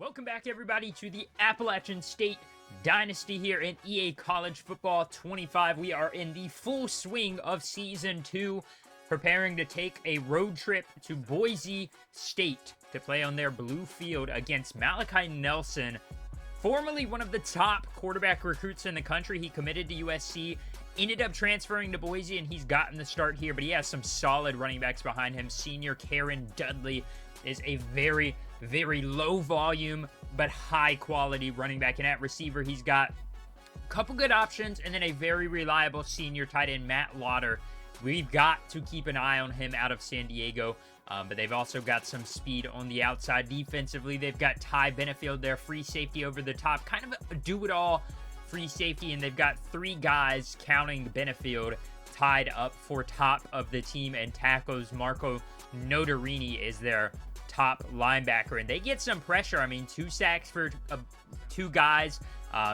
Welcome back, everybody, to the Appalachian State Dynasty here in EA College Football 25. We are in the full swing of Season 2, preparing to take a road trip to Boise State to play on their blue field against Malachi Nelson, formerly one of the top quarterback recruits in the country. He committed to USC, ended up transferring to Boise, and he's gotten the start here, but he has some solid running backs behind him. Senior Karen Dudley is a very low volume but high quality running back, and at receiver he's got a couple good options and then a very reliable senior tight end, Matt Lauder. We've got to keep an eye on him out of San Diego, but they've also got some speed on the outside. Defensively, they've got Ty Benefield, their free safety over the top, kind of a do-it-all free safety, and they've got three guys, counting Benefield, tied up for top of the team and tackles. Marco Notarini is their top linebacker, and they get some pressure. I mean, 2 sacks for two guys,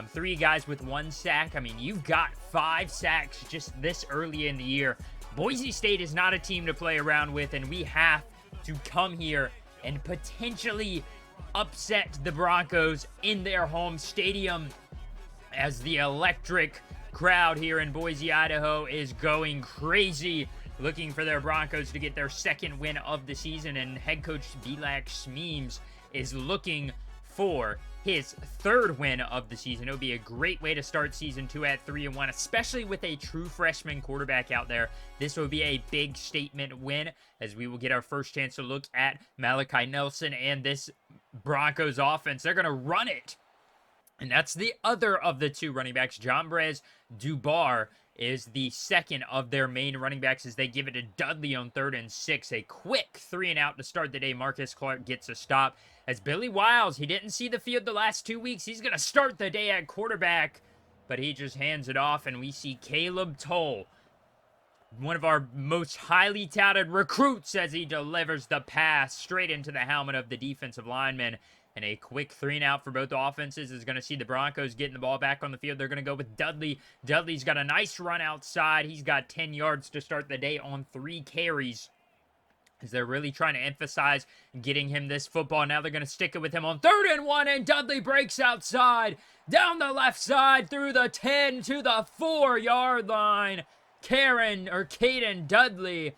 3 guys with 1 sack. I mean, you've got 5 sacks just this early in the year. Boise State is not a team to play around with, and we have to come here and potentially upset the Broncos in their home stadium, as the electric crowd here in Boise, Idaho is going crazy, looking for their Broncos to get their second win of the season, and head coach Belak Smeems is looking for his 3rd win of the season. It would be a great way to start Season 2 at 3-1, especially with a true freshman quarterback out there. This would be a big statement win, as we will get our first chance to look at Malachi Nelson and this Broncos offense. They're going to run it, and that's the other of the 2 running backs. Jambres Dubar is the second of their main running backs, as they give it to Dudley on 3rd and 6. A quick 3-and-out to start the day. Marcus Clark gets a stop, as Billy Wiles, he didn't see the field the last 2 weeks. He's going to start the day at quarterback, but he just hands it off, and we see Caleb Toll, one of our most highly touted recruits, as he delivers the pass straight into the helmet of the defensive lineman. And a quick 3-and-out for both offenses is going to see the Broncos getting the ball back on the field. They're going to go with Dudley. Dudley's got a nice run outside. He's got 10 yards to start the day on 3 carries, as they're really trying to emphasize getting him this football. Now they're going to stick it with him on 3rd and 1, and Dudley breaks outside, down the left side, through the 10 to the 4-yard line. Caden Dudley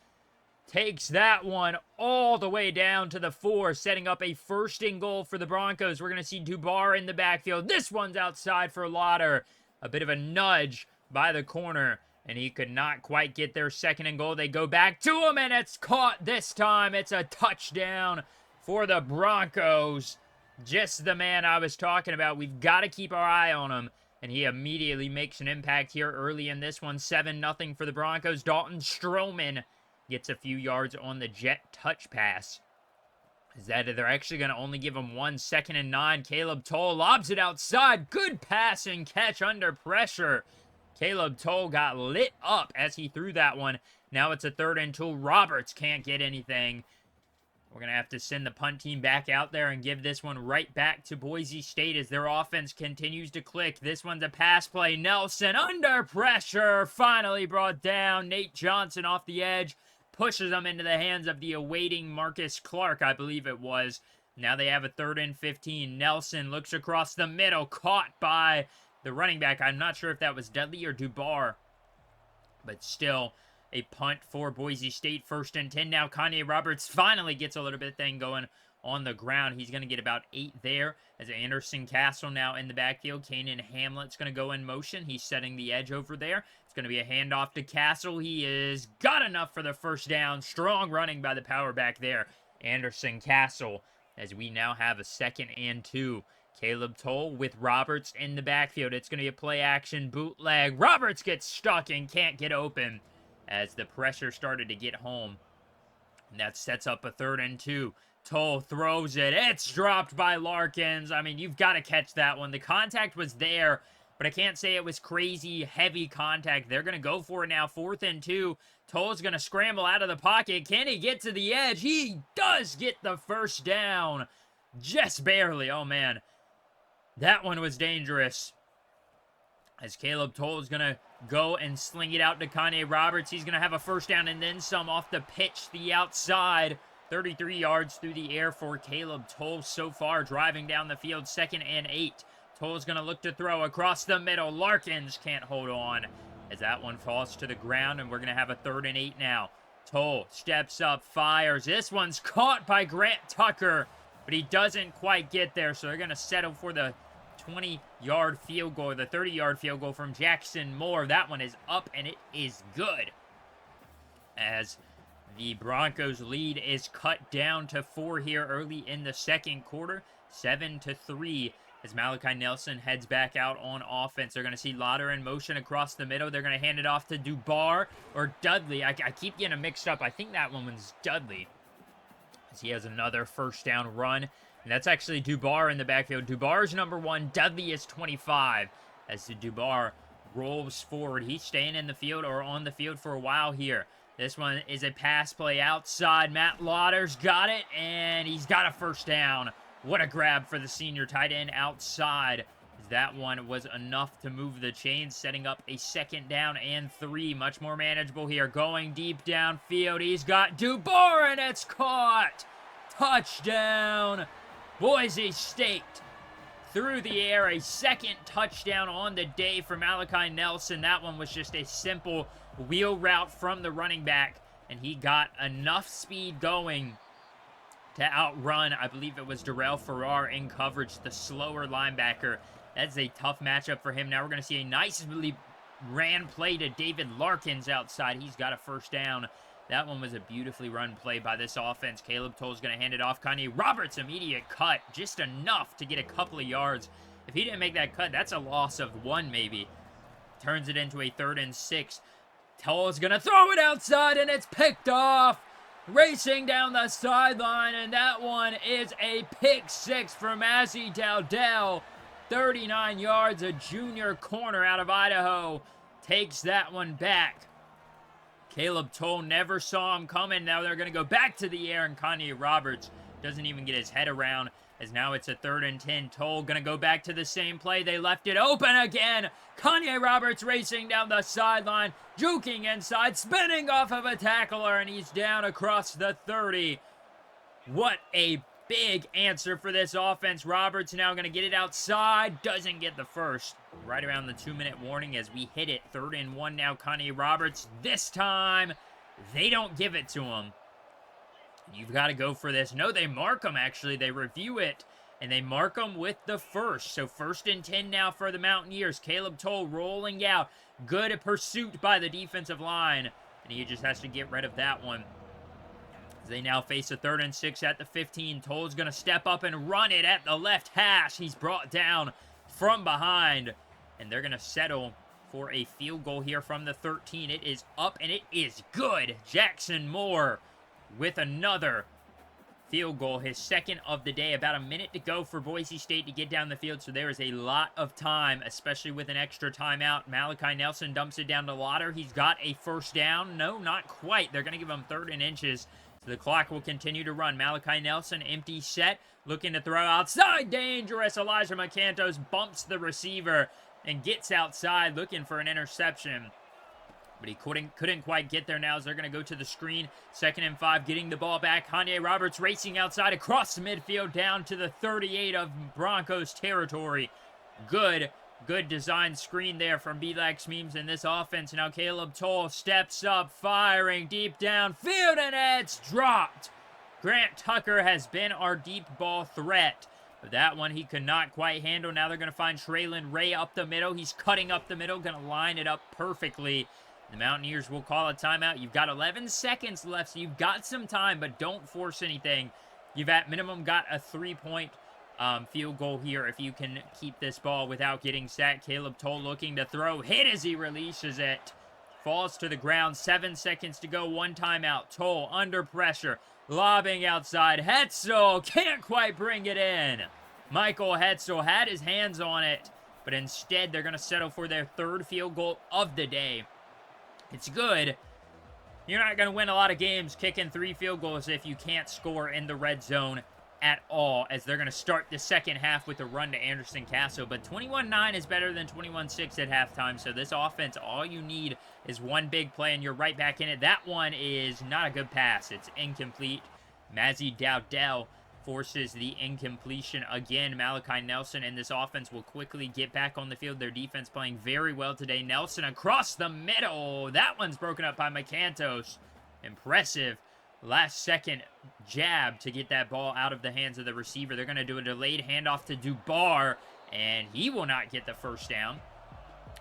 takes that one all the way down to the 4, setting up a 1st and goal for the Broncos. We're going to see Dubar in the backfield. This one's outside for Lauder. A bit of a nudge by the corner, and he could not quite get their 2nd and goal. They go back to him, and it's caught this time. It's a touchdown for the Broncos. Just the man I was talking about. We've got to keep our eye on him, and he immediately makes an impact here early in this one. 7-0 for the Broncos. Dalton Stroman gets a few yards on the jet touch pass. Is that they're actually going to only give him 1. 2nd and 9. Caleb Toll lobs it outside. Good pass and catch under pressure. Caleb Toll got lit up as he threw that one. Now it's a 3rd and 2. Roberts can't get anything. We're going to have to send the punt team back out there and give this one right back to Boise State, as their offense continues to click. This one's a pass play. Nelson under pressure. Finally brought down. Nate Johnson off the edge pushes them into the hands of the awaiting Marcus Clark, I believe it was. Now they have a 3rd and 15. Nelson looks across the middle, caught by the running back. I'm not sure if that was Dudley or Dubar, but still a punt for Boise State. 1st and 10 now. Kanye Roberts finally gets a little bit of thing going on the ground. He's going to get about 8 there, as Anderson Castle now in the backfield. Kanan Hamlet's going to go in motion. He's setting the edge over there. It's going to be a handoff to Castle. He is got enough for the 1st down. Strong running by the power back there, Anderson Castle, as we now have a 2nd and 2. Caleb Toll with Roberts in the backfield. It's going to be a play action bootleg. Roberts gets stuck and can't get open, as the pressure started to get home. And that sets up a 3rd and 2. Toll throws it. It's dropped by Larkins. I mean, you've got to catch that one. The contact was there, but I can't say it was crazy heavy contact. They're going to go for it now. 4th and 2. Toll's going to scramble out of the pocket. Can he get to the edge? He does get the 1st down. Just barely. Oh, man. That one was dangerous, as Caleb Toll is going to go and sling it out to Kanye Roberts. He's going to have a 1st down and then some off the pitch, the outside 33 yards through the air for Caleb Toll so far, driving down the field, 2nd and 8. Toll's going to look to throw across the middle. Larkins can't hold on as that one falls to the ground, and we're going to have a 3rd and 8 now. Toll steps up, fires. This one's caught by Grant Tucker, but he doesn't quite get there, so they're going to settle for the 20-yard field goal, or the 30-yard field goal from Jackson Moore. That one is up, and it is good, as the Broncos' lead is cut down to 4 here early in the 2nd quarter, 7-3, as Malachi Nelson heads back out on offense. They're going to see Lauder in motion across the middle. They're going to hand it off to Dubar or Dudley. I keep getting them mixed up. I think that one was Dudley, as he has another 1st down run. And that's actually Dubar in the backfield. Dubar is number 1. Dudley is 25. As the Dubar rolls forward. He's staying in the field or on the field for a while here. This one is a pass play outside. Matt Lauder's got it, and he's got a 1st down. What a grab for the senior tight end outside. That one was enough to move the chains, setting up a 2nd down and 3. Much more manageable here. Going deep downfield. He's got Dubar, and it's caught. Touchdown. Boise State. Through the air, a 2nd touchdown on the day for Malachi Nelson. That one was just a simple wheel route from the running back, and he got enough speed going to outrun, I believe it was Darrell Farrar in coverage, the slower linebacker. That's a tough matchup for him. Now we're going to see a nicely ran play to David Larkins outside. He's got a 1st down. That one was a beautifully run play by this offense. Caleb Toll's going to hand it off. Kanye Roberts, immediate cut. Just enough to get a couple of yards. If he didn't make that cut, that's a loss of 1 maybe. Turns it into a 3rd and 6. Toll's going to throw it outside, and it's picked off. Racing down the sideline, and that one is a pick 6 from Massey Dowdell. 39 yards, a junior corner out of Idaho. Takes that one back. Caleb Toll never saw him coming. Now they're going to go back to the air, and Kanye Roberts doesn't even get his head around, as now it's a 3rd and 10. Toll going to go back to the same play. They left it open again. Kanye Roberts racing down the sideline, juking inside, spinning off of a tackler, and he's down across the 30. What a big answer for this offense. Roberts now going to get it outside. Doesn't get the 1st. Right around the 2-minute warning as we hit it. 3rd and 1 now. Kanye Roberts. This time, they don't give it to him. You've got to go for this. No, they mark him, actually. They review it, and they mark him with the 1st. So 1st and 10 now for the Mountaineers. Caleb Toll rolling out. Good pursuit by the defensive line, and he just has to get rid of that one. They now face a 3rd and 6 at the 15. Toll's going to step up and run it at the left hash. He's brought down from behind, and they're going to settle for a field goal here from the 13. It is up, and it is good. Jackson Moore with another field goal, his 2nd of the day. About a minute to go for Boise State to get down the field, so there is a lot of time, especially with an extra timeout. Malachi Nelson dumps it down to Lauder. He's got a 1st down. No, not quite. They're going to give him 3rd and inches. The clock will continue to run. Malachi Nelson, empty set, looking to throw outside. Dangerous. Elijah McCantos bumps the receiver and gets outside looking for an interception. But he couldn't quite get there now as they're going to go to the screen. 2nd and 5, getting the ball back. Kanye Roberts racing outside across the midfield down to the 38 of Broncos territory. Good design screen there from B-Lax Memes in this offense. Now Caleb Toll steps up, firing deep downfield, and it's dropped. Grant Tucker has been our deep ball threat. But that one he could not quite handle. Now they're going to find Traylon Ray up the middle. He's cutting up the middle, going to line it up perfectly. The Mountaineers will call a timeout. You've got 11 seconds left, so you've got some time, but don't force anything. You've at minimum got a 3-point field goal here if you can keep this ball without getting sacked. Caleb Toll looking to throw. Hit as he releases it. Falls to the ground. 7 seconds to go. 1 timeout. Toll under pressure. Lobbing outside. Hetzel can't quite bring it in. Michael Hetzel had his hands on it, but instead they're going to settle for their 3rd field goal of the day. It's good. You're not going to win a lot of games kicking 3 field goals if you can't score in the red zone at all, as they're going to start the second half with a run to Anderson Castle. But 21-9 is better than 21-6 at halftime, so this offense, all you need is one big play, and you're right back in it. That one is not a good pass. It's incomplete. Mazzy Dowdell forces the incompletion again. Malachi Nelson and this offense will quickly get back on the field. Their defense playing very well today. Nelson across the middle. That one's broken up by McCantos. Impressive. Last second jab to get that ball out of the hands of the receiver. They're going to do a delayed handoff to Dubar, and he will not get the first down.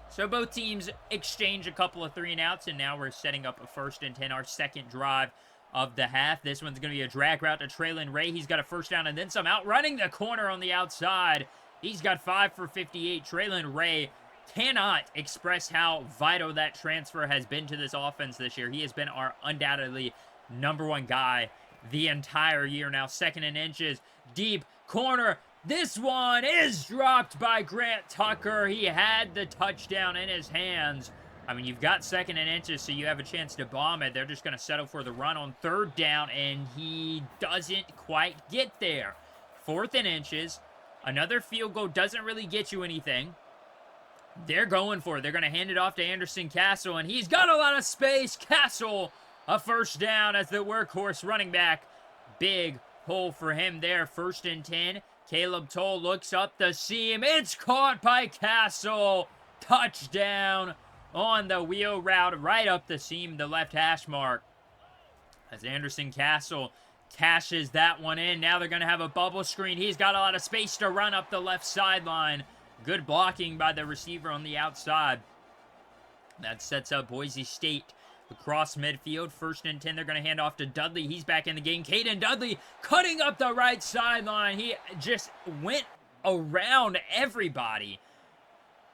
So both teams exchange a couple of 3-and-outs, and now we're setting up a 1st and 10, our second drive of the half. This one's going to be a drag route to Traylon Ray. He's got a first down and then some, outrunning the corner on the outside. He's got 5 for 58. Traylon Ray cannot express how vital that transfer has been to this offense this year. He has been our undoubtedly #1 guy the entire year. Now 2nd and inches, deep corner. This one is dropped by Grant Tucker. He had the touchdown in his hands. I mean, you've got 2nd and inches, so you have a chance to bomb it. They're just going to settle for the run on 3rd down, and he doesn't quite get there. 4th and inches. Another field goal doesn't really get you anything. They're going for it. They're going to hand it off to Anderson Castle, and he's got a lot of space. Castle, a first down as the workhorse running back. Big hole for him there. 1st and 10. Caleb Toll looks up the seam. It's caught by Castle. Touchdown on the wheel route right up the seam, the left hash mark. As Anderson Castle cashes that one in. Now they're going to have a bubble screen. He's got a lot of space to run up the left sideline. Good blocking by the receiver on the outside. That sets up Boise State across midfield. 1st and 10. They're going to hand off to Dudley. He's back in the game. Caden Dudley cutting up the right sideline. He just went around everybody.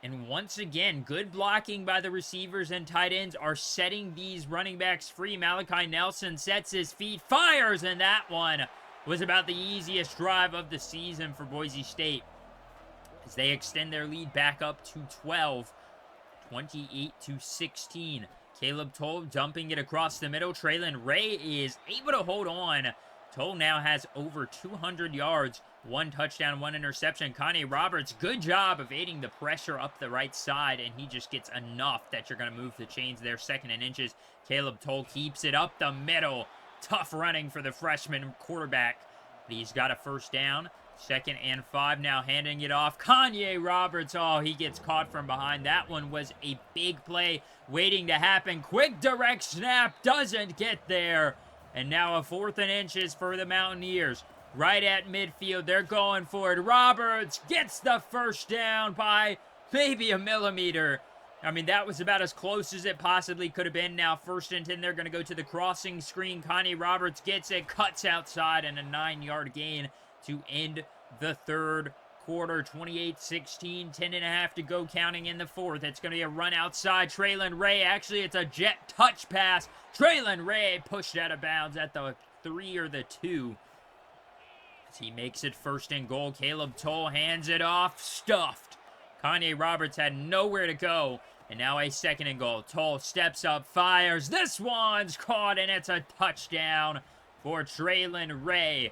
And once again, good blocking by the receivers and tight ends are setting these running backs free. Malachi Nelson sets his feet, fires, and that one was about the easiest drive of the season for Boise State, as they extend their lead back up to 12, 28-16. Caleb Toll dumping it across the middle. Traylon Ray is able to hold on. Toll now has over 200 yards, 1 touchdown, 1 interception. Kanye Roberts, good job of aiding the pressure up the right side, and he just gets enough that you're going to move the chains there. 2nd and inches. Caleb Toll keeps it up the middle. Tough running for the freshman quarterback. He's got a first down. 2nd and 5 now, handing it off. Kanye Roberts, oh, he gets caught from behind. That one was a big play waiting to happen. Quick direct snap, doesn't get there. And now a 4th and inches for the Mountaineers. Right at midfield, they're going for it. Roberts gets the first down by maybe a millimeter. I mean, that was about as close as it possibly could have been. Now 1st and 10, they're going to go to the crossing screen. Connie Roberts gets it, cuts outside, and a 9-yard gain to end the 3rd quarter. 28-16, 10.5 to go, counting in the 4th. It's going to be a run outside. Traylon Ray, actually, it's a jet touch pass. Traylon Ray pushed out of bounds at the 3 or the 2. As he makes it 1st and goal, Caleb Toll hands it off, stuffed. Kanye Roberts had nowhere to go, and now a 2nd and goal. Toll steps up, fires. This one's caught, and it's a touchdown for Traylon Ray,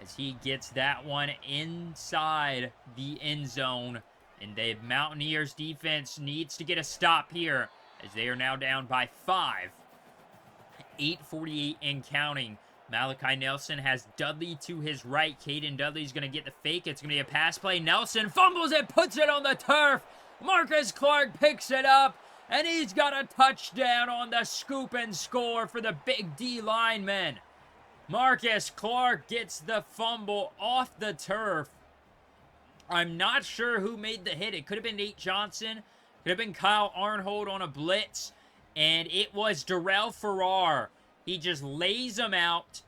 as he gets that one inside the end zone. And the Mountaineers defense needs to get a stop here, as they are now down by 5. 8:48 and counting. Malachi Nelson has Dudley to his right. Caden Dudley's going to get the fake. It's going to be a pass play. Nelson fumbles it, puts it on the turf. Marcus Clark picks it up, and he's got a touchdown on the scoop and score for the Big D lineman. Marcus Clark gets the fumble off the turf. I'm not sure who made the hit. It could have been Nate Johnson. Could have been Kyle Arnhold on a blitz. And it was Darrell Farrar. He just lays him out.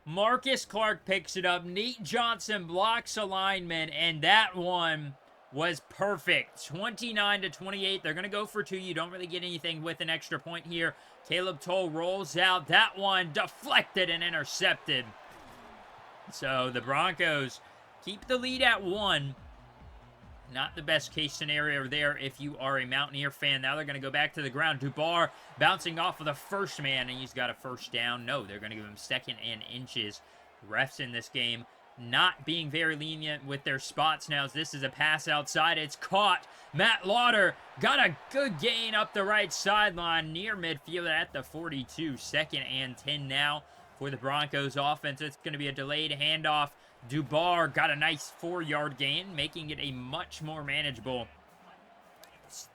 Marcus Clark picks it up. Nate Johnson blocks a lineman. And that one was perfect. 29-28. They're going to go for 2. You don't really get anything with an extra point here. Caleb Toll rolls out. That one deflected and intercepted. So the Broncos keep the lead at 1. Not the best case scenario there if you are a Mountaineer fan. Now they're going to go back to the ground. Dubar bouncing off of the first man, and he's got a first down. No, they're going to give him 2nd and inches. Refs in this game not being very lenient with their spots now, as this is a pass outside. It's caught. Matt Lauder got a good gain up the right sideline near midfield at the 42. 2nd and 10 now for the Broncos offense. It's going to be a delayed handoff. Dubar got a nice 4-yard gain, making it a much more manageable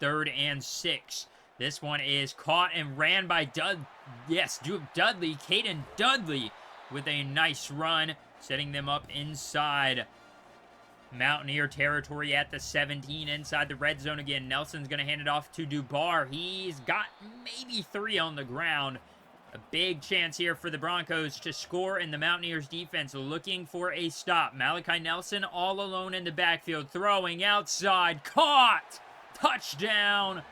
3rd and 6. This one is caught and ran by Dudley. Caden Dudley with a nice run, setting them up inside Mountaineer territory at the 17, inside the red zone again. Nelson's going to hand it off to Dubar. He's got maybe 3 on the ground. A big chance here for the Broncos to score, and the Mountaineers defense looking for a stop. Malachi Nelson all alone in the backfield, throwing outside, caught, touchdown.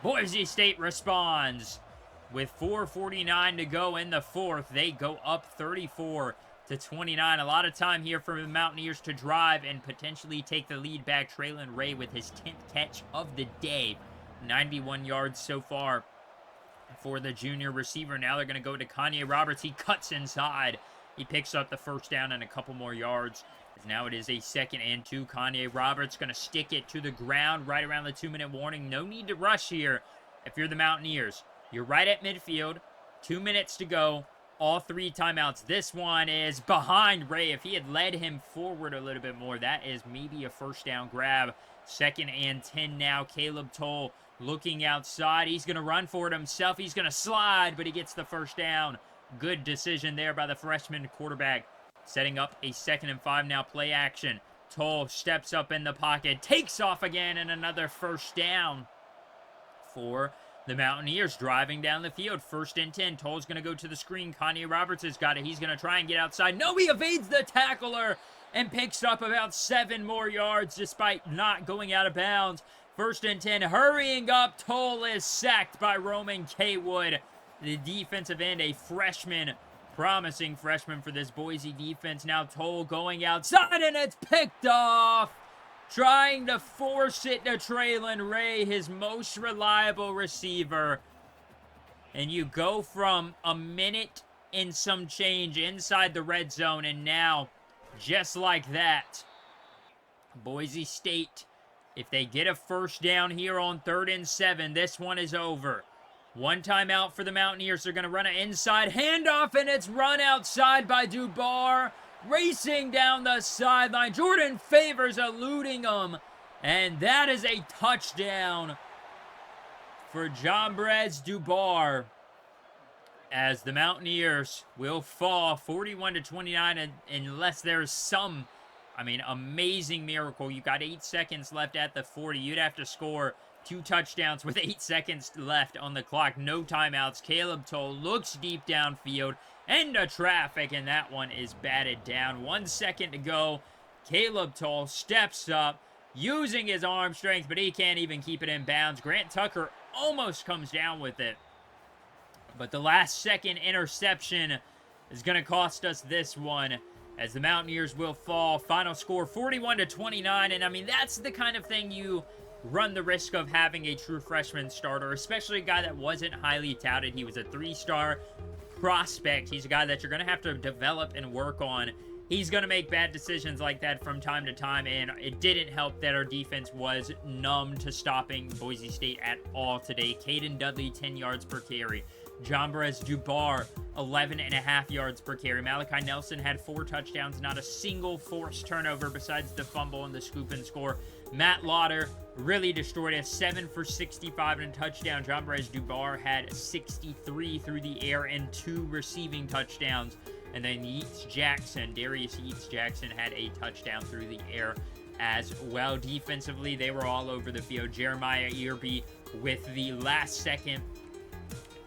Boise State responds. With 4:49 to go in the 4th, they go up 34-29. A lot of time here for the Mountaineers to drive and potentially take the lead back. Traylon Ray with his 10th catch of the day. 91 yards so far for the junior receiver. Now they're going to go to Kanye Roberts. He cuts inside. He picks up the first down and a couple more yards. Now it is a 2nd and 2. Kanye Roberts going to stick it to the ground right around the 2-minute warning. No need to rush here if you're the Mountaineers. You're right at midfield. 2 minutes to go. All 3 timeouts. This one is behind Ray. If he had led him forward a little bit more, that is maybe a first down grab. 2nd and 10 now. Caleb Toll looking outside. He's going to run for it himself. He's going to slide, but he gets the first down. Good decision there by the freshman quarterback. Setting up a 2nd and 5 now. Play action. Toll steps up in the pocket. Takes off again, and another first down for the Mountaineers. Driving down the field. 1st and 10. Toll's going to go to the screen. Kanye Roberts has got it. He's going to try and get outside. No, he evades the tackler and picks up about 7 more yards despite not going out of bounds. 1st and 10. Hurrying up. Toll is sacked by Roman Kaywood, the defensive end, a freshman. Promising freshman for this Boise defense. Now Toll going outside, and it's picked off. Trying to force it to Traylon Ray, his most reliable receiver. And you go from a minute and some change inside the red zone, and now, just like that, Boise State, if they get a first down here on 3rd and 7, this one is over. 1 timeout for the Mountaineers. They're going to run an inside handoff, and it's run outside by Dubar. Racing down the sideline. Jordan Favors eluding him. And that is a touchdown for Jambres Dubar, as the Mountaineers will fall 41-29 unless there's some, amazing miracle. You got 8 seconds left at the 40. You'd have to score 2 touchdowns with 8 seconds left on the clock. No timeouts. Caleb Toll looks deep downfield into traffic, and that one is batted down. 1 second to go. Caleb Toll steps up, using his arm strength, but he can't even keep it in bounds. Grant Tucker almost comes down with it, but the last second interception is going to cost us this one, as the Mountaineers will fall. Final score 41-29, and that's the kind of thing you run the risk of having a true freshman starter, especially a guy that wasn't highly touted. He was a 3-star prospect. He's a guy that you're going to have to develop and work on. He's going to make bad decisions like that from time to time, and it didn't help that our defense was numb to stopping Boise State at all today. Caden Dudley, 10 yards per carry. Jambres Dubar, 11.5 yards per carry. Malachi Nelson had 4 touchdowns, not a single forced turnover besides the fumble and the scoop and score. Matt Lauder really destroyed us, 7 for 65 and a touchdown. Jambres Dubar had 63 through the air and 2 receiving touchdowns. And then Darius Yeats-Jackson had a touchdown through the air as well. Defensively, they were all over the field. Jeremiah Earby with the last-second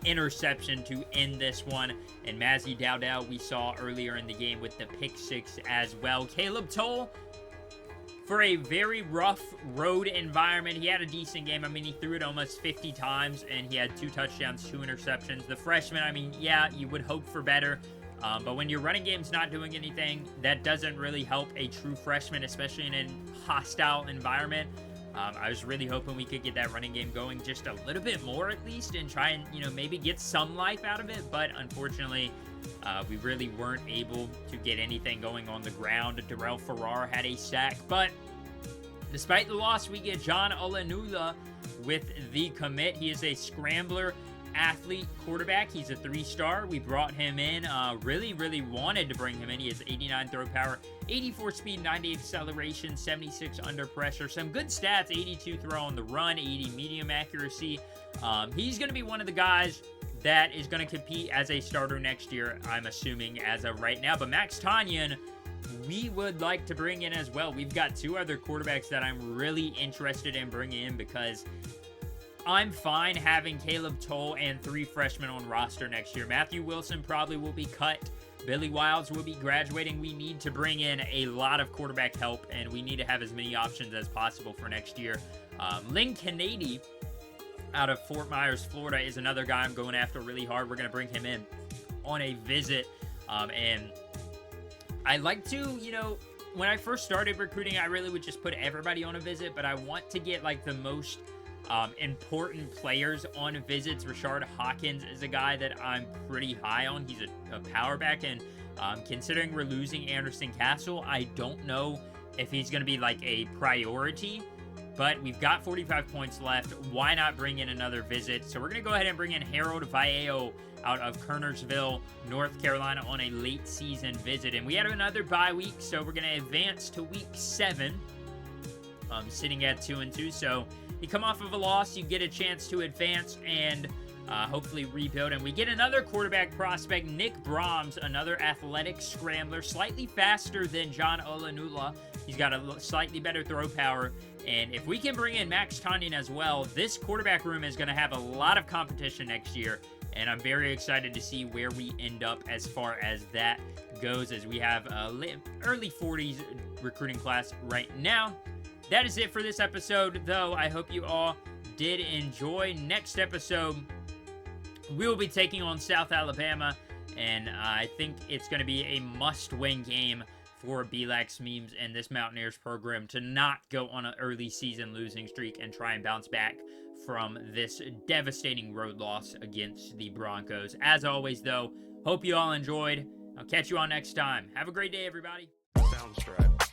interception to end this one. And Mazzy Dowdell we saw earlier in the game with the pick 6 as well. Caleb Toll, for a very rough road environment, he had a decent game. He threw it almost 50 times, and he had 2 touchdowns, 2 interceptions. The freshman, yeah, you would hope for better. But when your running game's not doing anything, that doesn't really help a true freshman, especially in a hostile environment. I was really hoping we could get that running game going just a little bit more at least, and try and, maybe get some life out of it. But unfortunately, we really weren't able to get anything going on the ground. Darrell Farrar had a sack, but despite the loss, we get John Olenula with the commit. He is a scrambler athlete quarterback. He's a 3-star. We brought him in. Really wanted to bring him in. He has 89 throw power, 84 speed, 90 acceleration, 76 under pressure. Some good stats, 82 throw on the run, 80 medium accuracy. He's going to be one of the guys that is going to compete as a starter next year, I'm assuming, as of right now. But Max Tanyan, we would like to bring in as well. We've got 2 other quarterbacks that I'm really interested in bringing in, because I'm fine having Caleb Toll and 3 freshmen on roster next year. Matthew Wilson probably will be cut. Billy Wilds will be graduating. We need to bring in a lot of quarterback help, and we need to have as many options as possible for next year. Lynn Kennedy out of Fort Myers, Florida, is another guy I'm going after really hard. We're going to bring him in on a visit. And I like to, when I first started recruiting, I really would just put everybody on a visit, but I want to get like the most important players on visits. Rashard Hawkins is a guy that I'm pretty high on. He's a power back, and considering we're losing Anderson Castle, I don't know if he's going to be like a priority, but we've got 45 points left. Why not bring in another visit? So we're going to go ahead and bring in Harold Vallejo out of Kernersville, North Carolina, on a late season visit. And we had another bye week, so we're going to advance to week 7, sitting at 2-2. So you come off of a loss, you get a chance to advance and hopefully rebuild. And we get another quarterback prospect, Nick Brahms, another athletic scrambler, slightly faster than John Olanula. He's got a slightly better throw power. And if we can bring in Max Tanyan as well, this quarterback room is going to have a lot of competition next year. And I'm very excited to see where we end up as far as that goes, as we have early 40s recruiting class right now. That is it for this episode, though. I hope you all did enjoy. Next episode, we will be taking on South Alabama, and I think it's going to be a must-win game for BLAX Memes and this Mountaineers program to not go on an early season losing streak and try and bounce back from this devastating road loss against the Broncos. As always, though, hope you all enjoyed. I'll catch you all next time. Have a great day, everybody. Soundstripe.